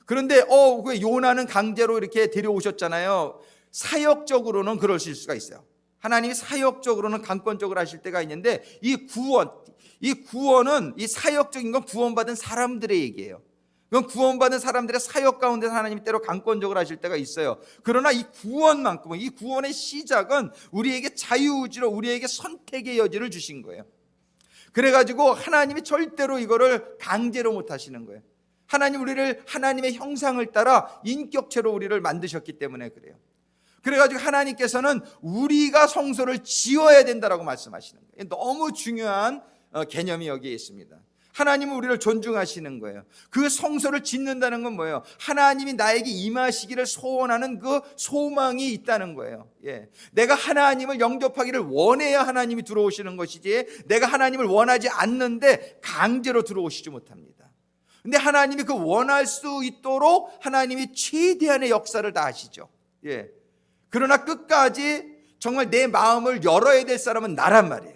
그런데 왜 요나는 강제로 이렇게 데려오셨잖아요. 사역적으로는 그러실 수가 있어요. 하나님이 사역적으로는 강권적으로 하실 때가 있는데, 이 구원은 이 사역적인 건 구원받은 사람들의 얘기예요. 그건 구원받은 사람들의 사역 가운데서 하나님이 때로 강권적으로 하실 때가 있어요. 그러나 이 구원만큼은, 이 구원의 시작은 우리에게 자유의지로, 우리에게 선택의 여지를 주신 거예요. 그래가지고 하나님이 절대로 이거를 강제로 못 하시는 거예요. 하나님 우리를 하나님의 형상을 따라 인격체로 우리를 만드셨기 때문에 그래요. 그래가지고 하나님께서는 우리가 성소를 지어야 된다라고 말씀하시는 거예요. 너무 중요한 개념이 여기에 있습니다. 하나님은 우리를 존중하시는 거예요. 그 성소를 짓는다는 건 뭐예요? 하나님이 나에게 임하시기를 소원하는 그 소망이 있다는 거예요. 예. 내가 하나님을 영접하기를 원해야 하나님이 들어오시는 것이지, 내가 하나님을 원하지 않는데 강제로 들어오시지 못합니다. 근데 하나님이 그 원할 수 있도록 하나님이 최대한의 역사를 다 하시죠. 예. 그러나 끝까지 정말 내 마음을 열어야 될 사람은 나란 말이에요.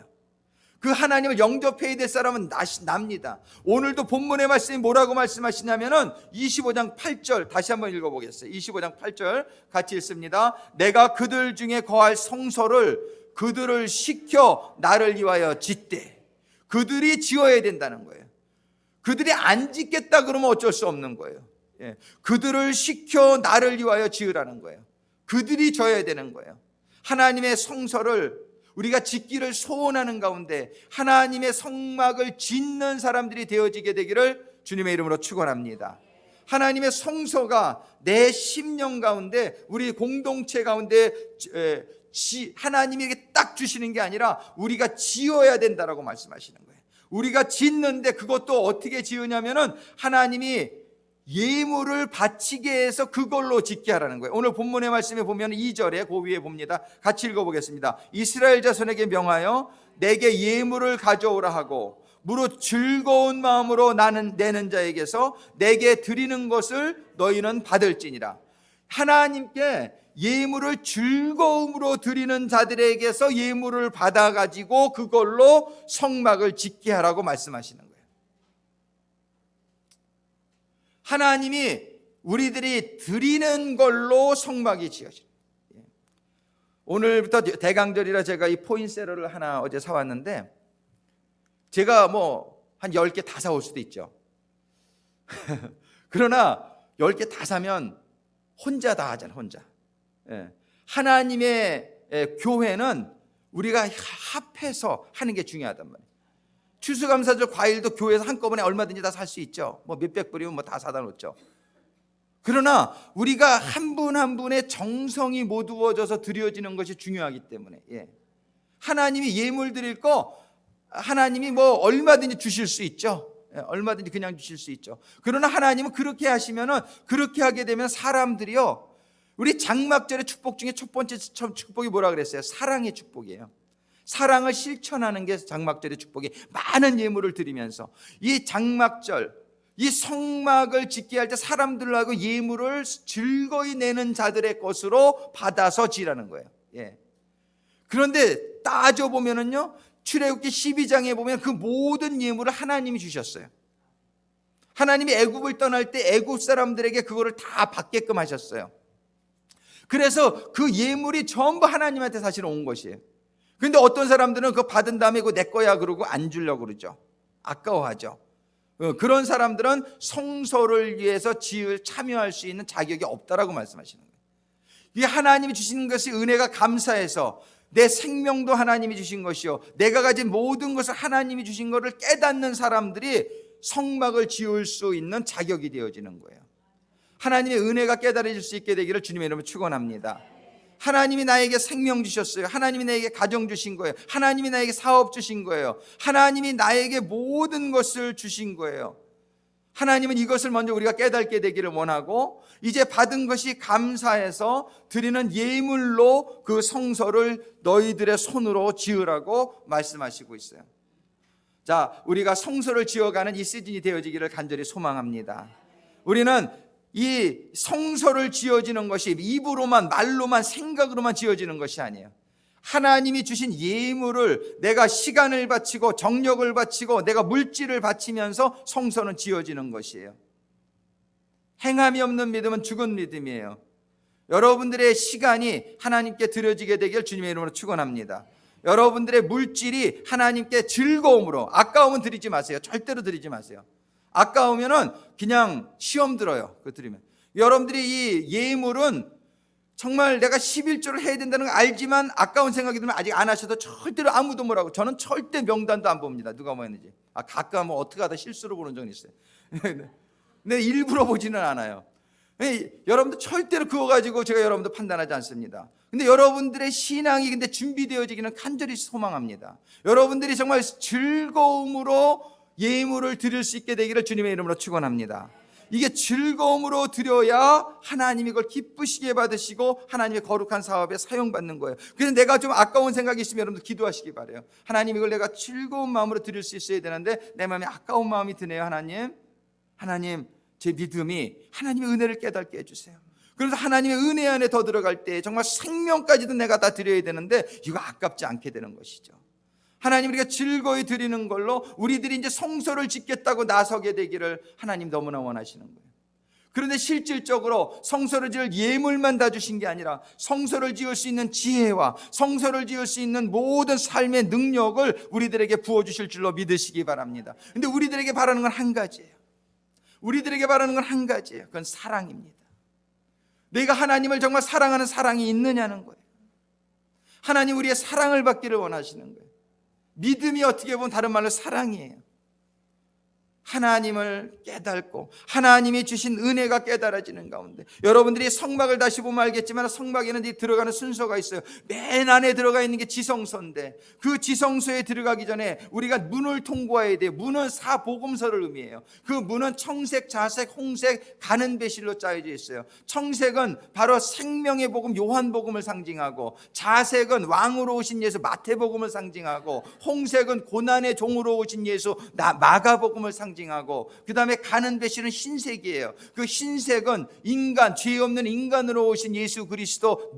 그 하나님을 영접해야 될 사람은 납니다. 오늘도 본문의 말씀이 뭐라고 말씀하시냐면은 25장 8절 다시 한번 읽어보겠어요. 25장 8절 같이 읽습니다. 내가 그들 중에 거할 성소를 그들을 시켜 나를 위하여 짓되. 그들이 지어야 된다는 거예요. 그들이 안 짓겠다 그러면 어쩔 수 없는 거예요. 예. 그들을 시켜 나를 위하여 지으라는 거예요. 그들이 져야 되는 거예요. 하나님의 성소를 우리가 짓기를 소원하는 가운데 하나님의 성막을 짓는 사람들이 되어지게 되기를 주님의 이름으로 축원합니다. 하나님의 성소가 내 심령 가운데, 우리 공동체 가운데 하나님에게 딱 주시는 게 아니라 우리가 지어야 된다라고 말씀하시는 거예요. 우리가 짓는데 그것도 어떻게 지으냐면은 하나님이 예물을 바치게 해서 그걸로 짓게 하라는 거예요. 오늘 본문의 말씀에 보면 2절에 그 위에 봅니다. 같이 읽어보겠습니다. 이스라엘 자손에게 명하여 내게 예물을 가져오라 하고 무릇 즐거운 마음으로 나는 내는 자에게서 내게 드리는 것을 너희는 받을지니라. 하나님께 예물을 즐거움으로 드리는 자들에게서 예물을 받아가지고 그걸로 성막을 짓게 하라고 말씀하시는 거예요. 하나님이 우리들이 드리는 걸로 성막이 지어져요. 오늘부터 대강절이라 제가 이 포인세러를 하나 어제 사왔는데, 제가 뭐 한 10개 다 사올 수도 있죠. 그러나 10개 다 사면 혼자 다 하잖아요. 혼자. 하나님의 교회는 우리가 합해서 하는 게 중요하단 말이에요. 추수감사절 과일도 교회에서 한꺼번에 얼마든지 다 살 수 있죠. 뭐 몇백 불이면 뭐 다 사다 놓죠. 그러나 우리가 한 분 한 분의 정성이 모두어져서 드려지는 것이 중요하기 때문에, 하나님이 예물 드릴 거 하나님이 뭐 얼마든지 주실 수 있죠. 얼마든지 그냥 주실 수 있죠. 그러나 하나님은 그렇게 하시면은, 그렇게 하게 되면 사람들이요, 우리 장막절의 축복 중에 첫 번째 축복이 뭐라 그랬어요? 사랑의 축복이에요. 사랑을 실천하는 게 장막절의 축복이, 많은 예물을 드리면서 이 장막절, 이 성막을 짓게 할 때 사람들하고 예물을 즐거이 내는 자들의 것으로 받아서 지라는 거예요. 그런데 따져보면은요, 출애굽기 12장에 보면 그 모든 예물을 하나님이 주셨어요. 하나님이 애굽을 떠날 때 애굽 사람들에게 그거를 다 받게끔 하셨어요. 그래서 그 예물이 전부 하나님한테 사실 온 것이에요. 근데 어떤 사람들은 그거 받은 다음에 그거 내 거야 그러고 안 주려고 그러죠. 아까워하죠. 그런 사람들은 성소를 위해서 참여할 수 있는 자격이 없다라고 말씀하시는 거예요. 이게 하나님이 주시는 것이 은혜가 감사해서 내 생명도 하나님이 주신 것이요, 내가 가진 모든 것을 하나님이 주신 것을 깨닫는 사람들이 성막을 지을 수 있는 자격이 되어지는 거예요. 하나님의 은혜가 깨달아질 수 있게 되기를 주님의 이름으로 축원합니다. 하나님이 나에게 생명 주셨어요. 하나님이 나에게 가정 주신 거예요. 하나님이 나에게 사업 주신 거예요. 하나님이 나에게 모든 것을 주신 거예요. 하나님은 이것을 먼저 우리가 깨닫게 되기를 원하고, 이제 받은 것이 감사해서 드리는 예물로 그 성소를 너희들의 손으로 지으라고 말씀하시고 있어요. 자, 우리가 성소를 지어가는 이 시즌이 되어지기를 간절히 소망합니다. 우리는 이 성소를 지어지는 것이 입으로만, 말로만, 생각으로만 지어지는 것이 아니에요. 하나님이 주신 예물을 내가 시간을 바치고 정력을 바치고 내가 물질을 바치면서 성소는 지어지는 것이에요. 행함이 없는 믿음은 죽은 믿음이에요. 여러분들의 시간이 하나님께 드려지게 되길 주님의 이름으로 축원합니다. 여러분들의 물질이 하나님께 즐거움으로, 아까우면 드리지 마세요. 절대로 드리지 마세요. 아까우면은 그냥 시험 들어요. 그거 드리면. 여러분들이 이 예물은 정말 내가 11조를 해야 된다는 걸 알지만 아까운 생각이 들면 아직 안 하셔도 절대로 아무도 뭐라고, 저는 절대 명단도 안 봅니다. 누가 뭐 했는지. 가끔 뭐 어떻게 하다 실수로 보는 적이 있어요. 근데 일부러 보지는 않아요. 여러분들 절대로 그거 가지고 제가 여러분들 판단하지 않습니다. 근데 여러분들의 신앙이 근데 준비되어지기는 간절히 소망합니다. 여러분들이 정말 즐거움으로 예물을 드릴 수 있게 되기를 주님의 이름으로 축원합니다. 이게 즐거움으로 드려야 하나님이 그걸 기쁘시게 받으시고 하나님의 거룩한 사업에 사용받는 거예요. 그래서 내가 좀 아까운 생각이 있으면 여러분들 기도하시기 바라요. 하나님, 이걸 내가 즐거운 마음으로 드릴 수 있어야 되는데 내 마음에 아까운 마음이 드네요. 하나님 제 믿음이 하나님의 은혜를 깨닫게 해주세요. 그래서 하나님의 은혜 안에 더 들어갈 때 정말 생명까지도 내가 다 드려야 되는데 이거 아깝지 않게 되는 것이죠. 하나님, 우리가 즐거이 드리는 걸로 우리들이 이제 성소를 짓겠다고 나서게 되기를 하나님 너무나 원하시는 거예요. 그런데 실질적으로 성소를 지을 예물만 다 주신 게 아니라 성소를 지을 수 있는 지혜와 성소를 지을 수 있는 모든 삶의 능력을 우리들에게 부어주실 줄로 믿으시기 바랍니다. 근데 우리들에게 바라는 건 한 가지예요. 그건 사랑입니다. 내가 하나님을 정말 사랑하는 사랑이 있느냐는 거예요. 하나님, 우리의 사랑을 받기를 원하시는 거예요. 믿음이 어떻게 보면 다른 말로 사랑이에요. 하나님을 깨닫고 하나님이 주신 은혜가 깨달아지는 가운데, 여러분들이 성막을 다시 보면 알겠지만 성막에는 들어가는 순서가 있어요. 맨 안에 들어가 있는 게 지성소인데 그 지성소에 들어가기 전에 우리가 문을 통과해야 돼요. 문은 사복음서를 의미해요. 그 문은 청색, 자색, 홍색, 가는 배실로 짜여져 있어요. 청색은 바로 생명의 복음 요한복음을 상징하고, 자색은 왕으로 오신 예수 마태복음을 상징하고, 홍색은 고난의 종으로 오신 예수 마가복음을 상징하고, 그 다음에 가는 배실은 흰색이에요. 그 흰색은 인간, 죄 없는 인간으로 오신 예수 그리스도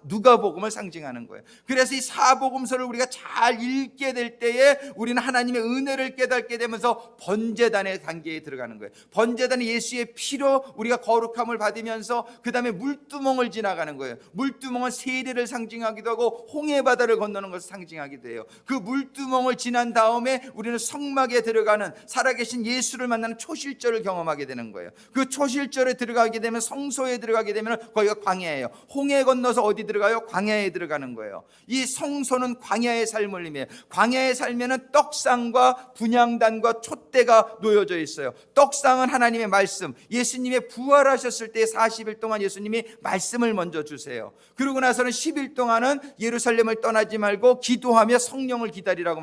누가복음을 상징하는 거예요. 그래서 이 사복음서를 우리가 잘 읽게 될 때에 우리는 하나님의 은혜를 깨닫게 되면서 번제단의 단계에 들어가는 거예요. 번제단은 예수의 피로 우리가 거룩함을 받으면서 그 다음에 물두멍을 지나가는 거예요. 물두멍은 세례를 상징하기도 하고 홍해바다를 건너는 것을 상징하기도 해요. 그 물두멍을 지난 다음에 우리는 성막에 들어가는 살아계신 예수를 만나는 초실절을 경험하게 되는 거예요. 그 초실절에 들어가게 되면, 성소에 들어가게 되면 거기가 광야예요. 홍해 건너서 어디 들어가요? 광야에 들어가는 거예요. 이 성소는 광야의 삶을 의미해요. 광야의 삶에는 떡상과 분향단과 촛대가 놓여져 있어요. 떡상은 하나님의 말씀, 예수님의 부활하셨을 때 40일 동안 예수님이 말씀을 먼저 주세요. 그러고 나서는 10일 동안은 예루살렘을 떠나지 말고 기도하며 성령을 기다리라고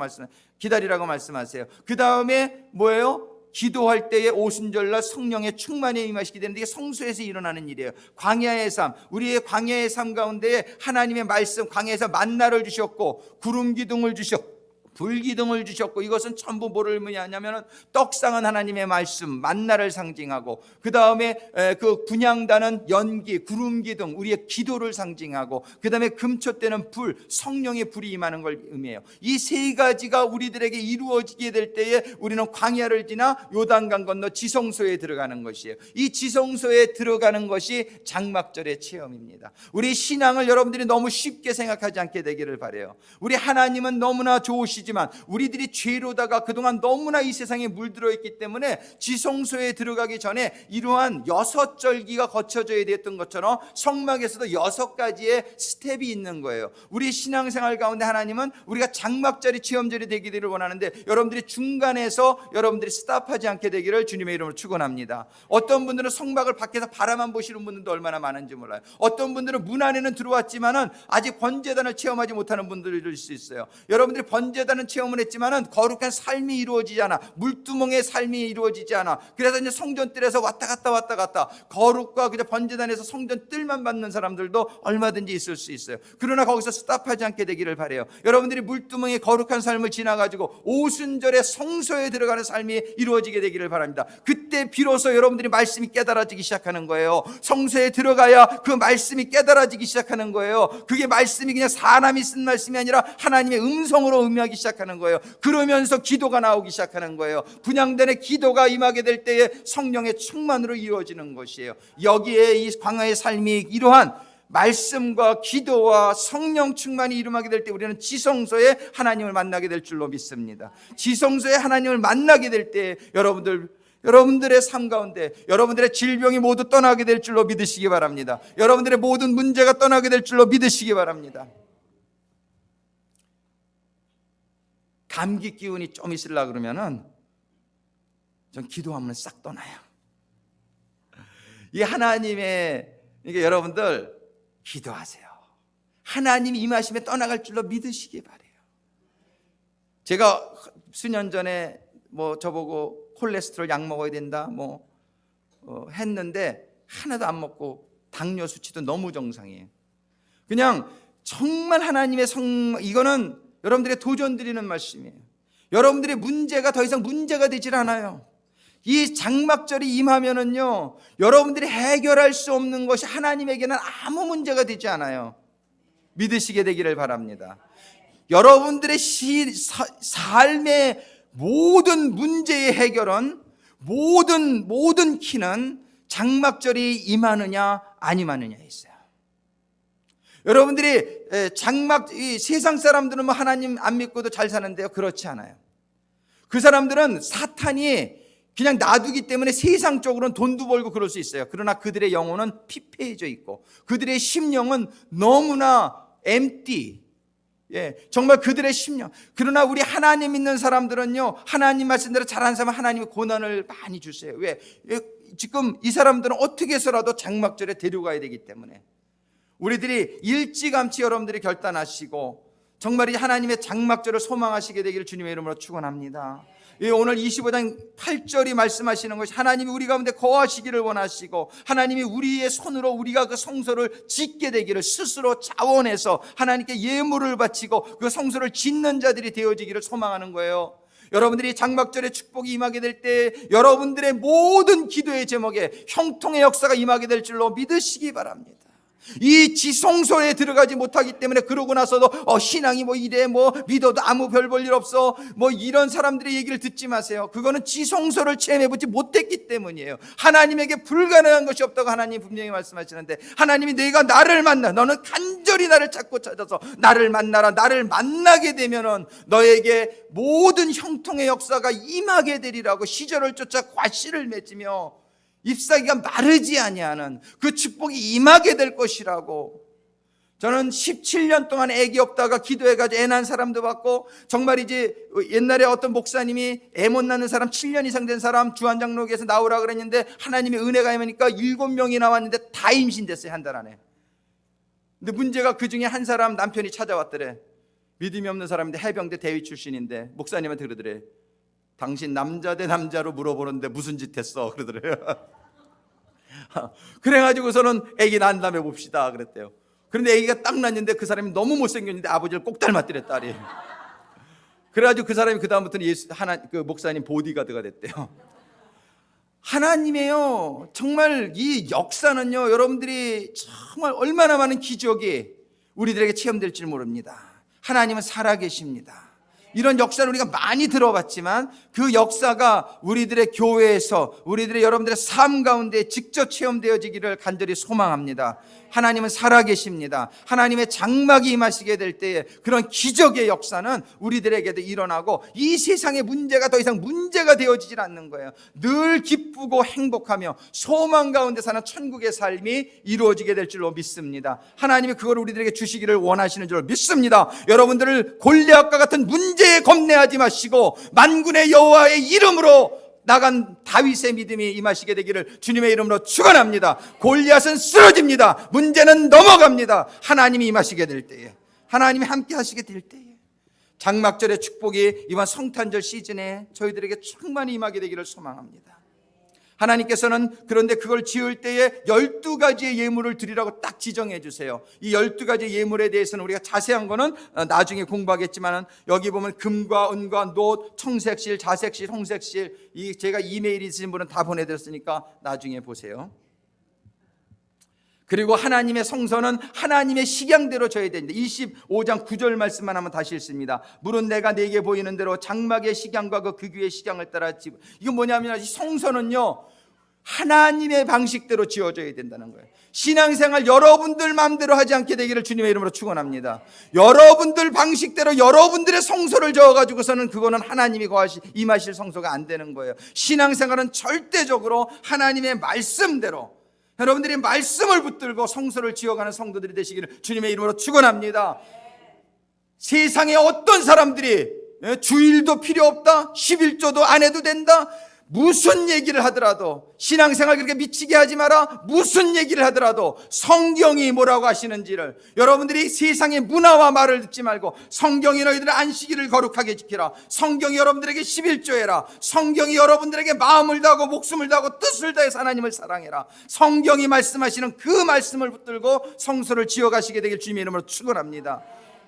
말씀하세요. 그 다음에 뭐예요? 기도할 때에 오순절날 성령의 충만에 임하시게 되는데 이게 성소에서 일어나는 일이에요. 광야의 삶, 우리의 광야의 삶 가운데 하나님의 말씀, 광야에서 만나를 주셨고 구름 기둥을 주셨고 불기둥을 주셨고, 이것은 전부 뭐를 의미하냐면 떡상은 하나님의 말씀, 만나를 상징하고, 그 다음에 그 분향단은 연기, 구름기둥, 우리의 기도를 상징하고, 그 다음에 금초대는 불, 성령의 불이 임하는 걸 의미해요. 이 세 가지가 우리들에게 이루어지게 될 때에 우리는 광야를 지나 요단강 건너 지성소에 들어가는 것이에요. 이 지성소에 들어가는 것이 장막절의 체험입니다. 우리 신앙을 여러분들이 너무 쉽게 생각하지 않게 되기를 바라요. 우리 하나님은 너무나 좋으시지만 우리들이 죄로다가 그동안 너무나 이 세상에 물들어 있기 때문에 지성소에 들어가기 전에 이러한 6절기가 거쳐져야 됐던 것처럼 성막에서도 6가지의 스텝이 있는 거예요. 우리 신앙생활 가운데 하나님은 우리가 장막절이 체험절이 되기를 원하는데, 여러분들이 중간에서 여러분들이 스탑하지 않게 되기를 주님의 이름으로 축원합니다. 어떤 분들은 성막을 밖에서 바라만 보시는 분들도 얼마나 많은지 몰라요. 어떤 분들은 문 안에는 들어왔지만은 아직 번제단을 체험하지 못하는 분들이 있을 수 있어요. 여러분들이 번제단은 체험을 했지만은 거룩한 삶이 이루어지지 않아, 물두멍의 삶이 이루어지지 않아. 그래서 이제 성전뜰에서 왔다 갔다 거룩과 그저 번제단에서 성전뜰만 받는 사람들도 얼마든지 있을 수 있어요. 그러나 거기서 스탑하지 않게 되기를 바라요. 여러분들이 물두멍의 거룩한 삶을 지나가지고 오순절의 성소에 들어가는 삶이 이루어지게 되기를 바랍니다. 그때 비로소 여러분들이 말씀이 깨달아지기 시작하는 거예요. 성소에 들어가야 그 말씀이 깨달아지기 시작하는 거예요. 그게 말씀이 그냥 사람이 쓴 말씀이 아니라 하나님의 음성으로 의미하기 시작하는 거예요. 그러면서 기도가 나오기 시작하는 거예요. 분향단의 기도가 임하게 될 때에 성령의 충만으로 이루어지는 것이에요. 여기에 이 광야의 삶이 이러한 말씀과 기도와 성령 충만이 이루어지게 될 때 우리는 지성소에 하나님을 만나게 될 줄로 믿습니다. 지성소에 하나님을 만나게 될 때 여러분들의 삶 가운데 여러분들의 질병이 모두 떠나게 될 줄로 믿으시기 바랍니다. 여러분들의 모든 문제가 떠나게 될 줄로 믿으시기 바랍니다. 감기 기운이 좀 있으려고 그러면은 전 기도하면 싹 떠나요. 이 하나님의, 이게 여러분들 기도하세요. 하나님이 임하심에 떠나갈 줄로 믿으시기 바래요. 제가 수년 전에 저보고 콜레스테롤 약 먹어야 된다 했는데 하나도 안 먹고 당뇨 수치도 너무 정상이에요. 그냥 정말 하나님의 이거는 여러분들의 도전 드리는 말씀이에요. 여러분들의 문제가 더 이상 문제가 되질 않아요. 이 장막절이 임하면은요, 여러분들이 해결할 수 없는 것이 하나님에게는 아무 문제가 되지 않아요. 믿으시게 되기를 바랍니다. 여러분들의 삶의 모든 문제의 해결은 모든 키는 장막절이 임하느냐 안 임하느냐에 있어요. 여러분들이 세상 사람들은 하나님 안 믿고도 잘 사는데요, 그렇지 않아요. 그 사람들은 사탄이 그냥 놔두기 때문에 세상적으로는 돈도 벌고 그럴 수 있어요. 그러나 그들의 영혼은 피폐해져 있고 그들의 심령은 너무나 empty. 정말 그들의 심령. 그러나 우리 하나님 믿는 사람들은요, 하나님 말씀대로 잘하는 사람은 하나님이 고난을 많이 주세요. 왜? 지금 이 사람들은 어떻게 해서라도 장막절에 데려가야 되기 때문에 우리들이 일찌감치 여러분들이 결단하시고 정말 이 하나님의 장막절을 소망하시게 되기를 주님의 이름으로 축원합니다. 오늘 25장 8절이 말씀하시는 것이 하나님이 우리 가운데 거하시기를 원하시고 하나님이 우리의 손으로 우리가 그 성소를 짓게 되기를 스스로 자원해서 하나님께 예물을 바치고 그 성소를 짓는 자들이 되어지기를 소망하는 거예요. 여러분들이 장막절의 축복이 임하게 될 때 여러분들의 모든 기도의 제목에 형통의 역사가 임하게 될 줄로 믿으시기 바랍니다. 이 지성소에 들어가지 못하기 때문에 그러고 나서도 신앙이 이래 믿어도 아무 별 볼 일 없어 이런 사람들의 얘기를 듣지 마세요. 그거는 지성소를 체험해보지 못했기 때문이에요. 하나님에게 불가능한 것이 없다고 하나님 분명히 말씀하시는데, 하나님이 내가 나를 만나, 너는 간절히 나를 찾고 찾아서 나를 만나라. 나를 만나게 되면은 너에게 모든 형통의 역사가 임하게 되리라고 시절을 쫓아 과실을 맺으며 잎사귀가 마르지 아니하는 그 축복이 임하게 될 것이라고. 저는 17년 동안 애기 없다가 기도해가지고 애 낳은 사람도 봤고, 정말 이제 옛날에 어떤 목사님이 애 못 낳는 사람 7년 이상 된 사람 주한장로교에서 나오라 그랬는데 하나님의 은혜가 임하니까 7명이 나왔는데 다 임신됐어요, 한 달 안에. 근데 문제가 그 중에 한 사람 남편이 찾아왔더래. 믿음이 없는 사람인데 해병대 대위 출신인데 목사님한테 그러더래. 당신 남자 대 남자로 물어보는데 무슨 짓 했어? 그러더래요. 그래가지고서는 애기 낳은 다음에 봅시다 그랬대요. 그런데 애기가 딱 낳는데 그 사람이 너무 못생겼는데 아버지를 꼭 닮았더래, 딸이. 그래가지고 그 사람이 그 다음부터는 그 목사님 보디가드가 됐대요. 하나님의요, 정말 이 역사는요, 여러분들이 정말 얼마나 많은 기적이 우리들에게 체험될지 모릅니다. 하나님은 살아계십니다. 이런 역사를 우리가 많이 들어봤지만 그 역사가 우리들의 교회에서 우리들의 여러분들의 삶 가운데 직접 체험되어지기를 간절히 소망합니다. 하나님은 살아계십니다. 하나님의 장막이 임하시게 될 때에 그런 기적의 역사는 우리들에게도 일어나고 이 세상의 문제가 더 이상 문제가 되어지질 않는 거예요. 늘 기쁘고 행복하며 소망 가운데 사는 천국의 삶이 이루어지게 될 줄로 믿습니다. 하나님이 그걸 우리들에게 주시기를 원하시는 줄로 믿습니다. 여러분들을 골리앗과 같은 문제에 겁내하지 마시고 만군의 여호와의 이름으로 나간 다윗의 믿음이 임하시게 되기를 주님의 이름으로 축원합니다. 골리앗은 쓰러집니다. 문제는 넘어갑니다. 하나님이 임하시게 될 때에, 하나님이 함께 하시게 될 때에, 장막절의 축복이 이번 성탄절 시즌에 저희들에게 충만히 임하게 되기를 소망합니다. 하나님께서는 그런데 그걸 지을 때에 12가지의 예물을 드리라고 딱 지정해 주세요. 이 12가지 예물에 대해서는 우리가 자세한 거는 나중에 공부하겠지만 여기 보면 금과 은과 놋, 청색실, 자색실, 홍색실, 제가 이메일 있으신 분은 다 보내드렸으니까 나중에 보세요. 그리고 하나님의 성소는 하나님의 식양대로 져야 됩니다. 25장 9절 말씀만 한번 다시 읽습니다. 물은 내가 내게 보이는 대로 장막의 식양과 그 귀의 식양을 따라 집. 이건 뭐냐면 이 성소는요, 하나님의 방식대로 지어져야 된다는 거예요. 신앙생활 여러분들 마음대로 하지 않게 되기를 주님의 이름으로 축원합니다. 여러분들 방식대로 여러분들의 성소를 저어가지고서는 그거는 하나님이 임하실 성소가 안 되는 거예요. 신앙생활은 절대적으로 하나님의 말씀대로 여러분들이 말씀을 붙들고 성소를 지어가는 성도들이 되시기를 주님의 이름으로 축원합니다. 세상에 어떤 사람들이 주일도 필요 없다, 11조도 안 해도 된다, 무슨 얘기를 하더라도, 신앙생활 그렇게 미치게 하지 마라, 무슨 얘기를 하더라도 성경이 뭐라고 하시는지를, 여러분들이 세상의 문화와 말을 듣지 말고 성경이 너희들의 안식일을 거룩하게 지키라, 성경이 여러분들에게 11조해라, 성경이 여러분들에게 마음을 다하고 목숨을 다하고 뜻을 다해서 하나님을 사랑해라, 성경이 말씀하시는 그 말씀을 붙들고 성소를 지어가시게 되길 주님의 이름으로 축원합니다.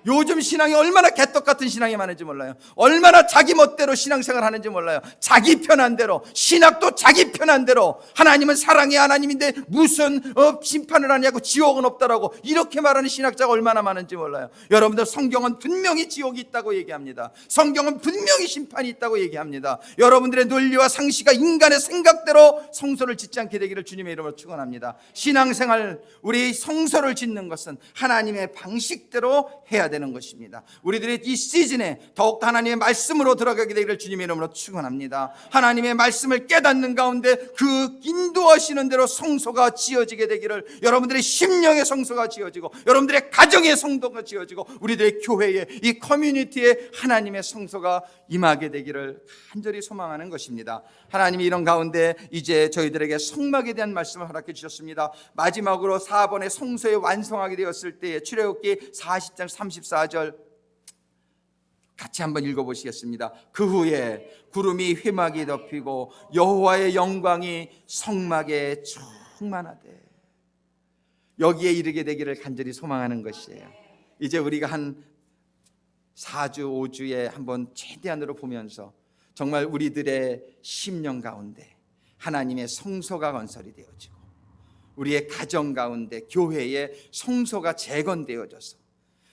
요즘 신앙이 얼마나 개떡같은 신앙이 많은지 몰라요. 얼마나 자기 멋대로 신앙생활 하는지 몰라요. 자기 편한 대로, 신학도 자기 편한 대로, 하나님은 사랑의 하나님인데 무슨 심판을 하냐고, 지옥은 없다라고 이렇게 말하는 신학자가 얼마나 많은지 몰라요. 여러분들, 성경은 분명히 지옥이 있다고 얘기합니다. 성경은 분명히 심판이 있다고 얘기합니다. 여러분들의 논리와 상식과 인간의 생각대로 성소를 짓지 않게 되기를 주님의 이름으로 축원합니다. 신앙생활, 우리 성소를 짓는 것은 하나님의 방식대로 해야 되는 것입니다. 우리들이 이 시즌에 더욱 하나님의 말씀으로 들어가게 되기를 주님의 이름으로 축원합니다. 하나님의 말씀을 깨닫는 가운데 그 인도하시는 대로 성소가 지어지게 되기를, 여러분들의 심령의 성소가 지어지고 여러분들의 가정의 성도가 지어지고 우리들의 교회에, 이 커뮤니티에 하나님의 성소가 임하게 되기를 간절히 소망하는 것입니다. 하나님이 이런 가운데 이제 저희들에게 성막에 대한 말씀을 허락해 주셨습니다. 마지막으로 4번의 성소에 완성하게 되었을 때에 출애굽기 40장 34절 같이 한번 읽어보시겠습니다. 그 후에 구름이 회막이 덮이고 여호와의 영광이 성막에 충만하되, 여기에 이르게 되기를 간절히 소망하는 것이에요. 이제 우리가 한 4주 5주에 한번 최대한으로 보면서 정말 우리들의 심령 가운데 하나님의 성소가 건설이 되어지고 우리의 가정 가운데 교회의 성소가 재건되어져서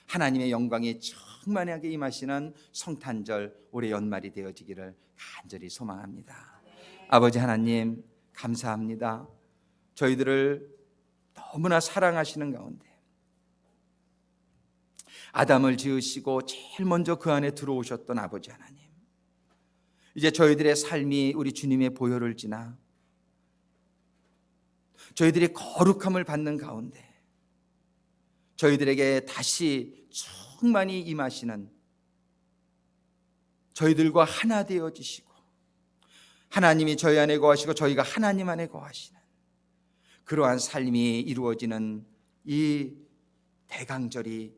하나님의 영광이 충만하게 임하시는 성탄절 올해 연말이 되어지기를 간절히 소망합니다. 아버지 하나님, 감사합니다. 저희들을 너무나 사랑하시는 가운데 아담을 지으시고 제일 먼저 그 안에 들어오셨던 아버지 하나님, 이제 저희들의 삶이 우리 주님의 보혈을 지나 저희들이 거룩함을 받는 가운데 저희들에게 다시 충만히 임하시는, 저희들과 하나 되어지시고 하나님이 저희 안에 거하시고 저희가 하나님 안에 거하시는 그러한 삶이 이루어지는 이 대강절이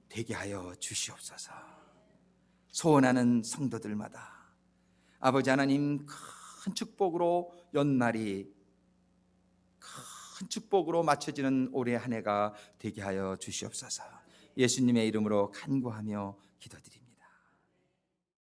되게 하여 주시옵소서. 소원하는 성도들마다 아버지 하나님 큰 축복으로 연말이 큰 축복으로 맞춰지는 올해 한 해가 되게 하여 주시옵소서. 예수님의 이름으로 간구하며 기도드립니다.